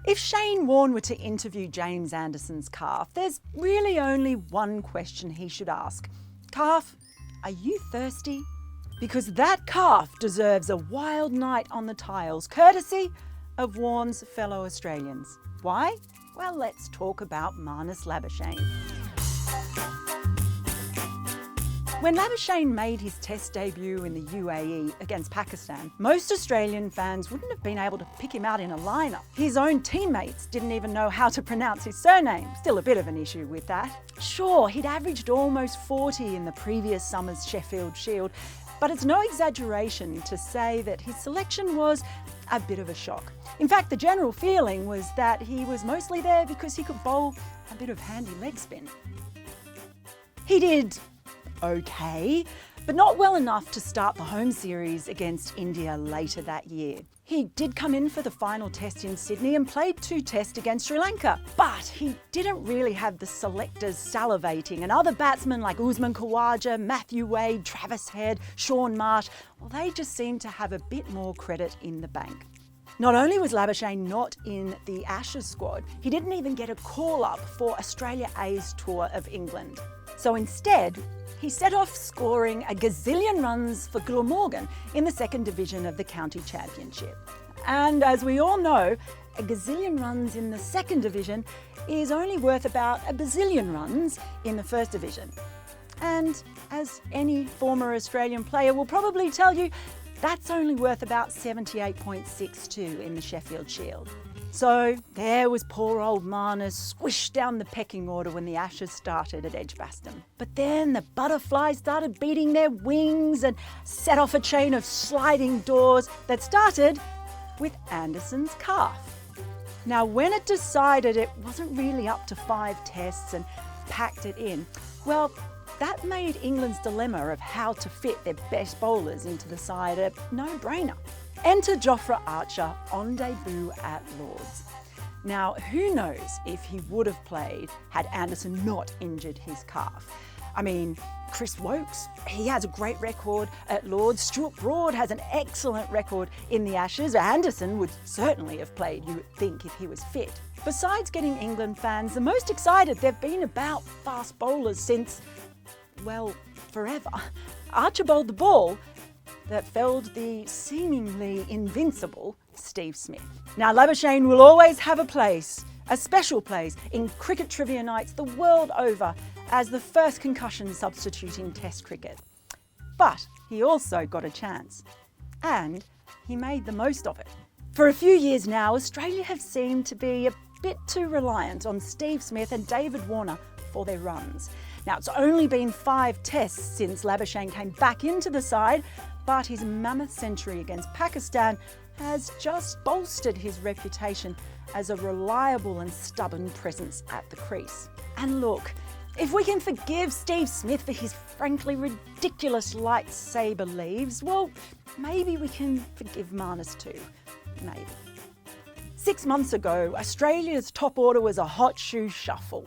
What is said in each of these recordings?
If Shane Warne were to interview James Anderson's calf, there's really only one question he should ask. Calf, are you thirsty? Because that calf deserves a wild night on the tiles, courtesy of Warne's fellow Australians. Why? Well, let's talk about Marnus Labuschagne. When Labuschagne made his Test debut in the UAE against Pakistan, most Australian fans wouldn't have been able to pick him out in a lineup. His own teammates didn't even know how to pronounce his surname. Still a bit of an issue with that. Sure, he'd averaged almost 40 in the previous summer's Sheffield Shield, but it's no exaggeration to say that his selection was a bit of a shock. In fact, the general feeling was that he was mostly there because he could bowl a bit of handy leg spin. He did okay, but not well enough to start the home series against India later that year. He did come in for the final test in Sydney and played 2 tests against Sri Lanka, but he didn't really have the selectors salivating, and other batsmen like Usman Khawaja, Matthew Wade, Travis Head, Shaun Marsh, well, they just seemed to have a bit more credit in the bank. Not only was Labuschagne not in the Ashes squad, he didn't even get a call-up for Australia A's tour of England. So instead, he set off scoring a gazillion runs for Glamorgan in the 2nd division of the county championship. And as we all know, a gazillion runs in the 2nd division is only worth about a bazillion runs in the 1st division. And as any former Australian player will probably tell you, that's only worth about 78.62 in the Sheffield Shield. So there was poor old Marnus, squished down the pecking order when the Ashes started at Edgbaston. But then the butterflies started beating their wings and set off a chain of sliding doors that started with Anderson's calf. Now, when it decided it wasn't really up to 5 tests and packed it in, well, that made England's dilemma of how to fit their best bowlers into the side a no-brainer. Enter Jofra Archer on debut at Lord's. Now, who knows if he would have played had Anderson not injured his calf. I mean, Chris Wokes, he has a great record at Lord's. Stuart Broad has an excellent record in the Ashes. Anderson would certainly have played, you would think, if he was fit. Besides getting England fans the most excited they've been about fast bowlers since, well, forever. Archer bowled the ball that felled the seemingly invincible Steve Smith. Now, Labuschagne will always have a place, a special place, in cricket trivia nights the world over as the first concussion substitute in Test cricket. But he also got a chance, and he made the most of it. For a few years now, Australia have seemed to be a bit too reliant on Steve Smith and David Warner for their runs. Now, it's only been 5 tests since Labuschagne came back into the side, but his mammoth century against Pakistan has just bolstered his reputation as a reliable and stubborn presence at the crease. And look, if we can forgive Steve Smith for his frankly ridiculous lightsaber leaves, well, maybe we can forgive Marnus too. Maybe. 6 months ago, Australia's top order was a hot shoe shuffle.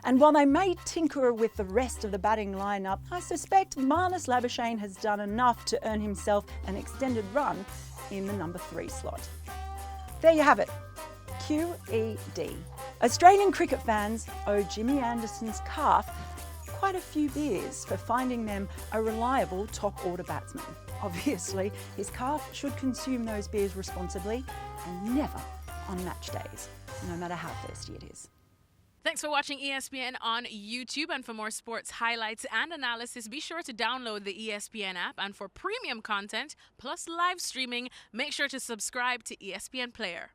And while they may tinker with the rest of the batting lineup, I suspect Marnus Labuschagne has done enough to earn himself an extended run in the number 3 slot. There you have it. QED. Australian cricket fans owe Jimmy Anderson's calf quite a few beers for finding them a reliable top order batsman. Obviously, his calf should consume those beers responsibly and never on match days, no matter how thirsty it is. Thanks for watching ESPN on YouTube, and for more sports highlights and analysis, be sure to download the ESPN app, and for premium content plus live streaming, make sure to subscribe to ESPN Player.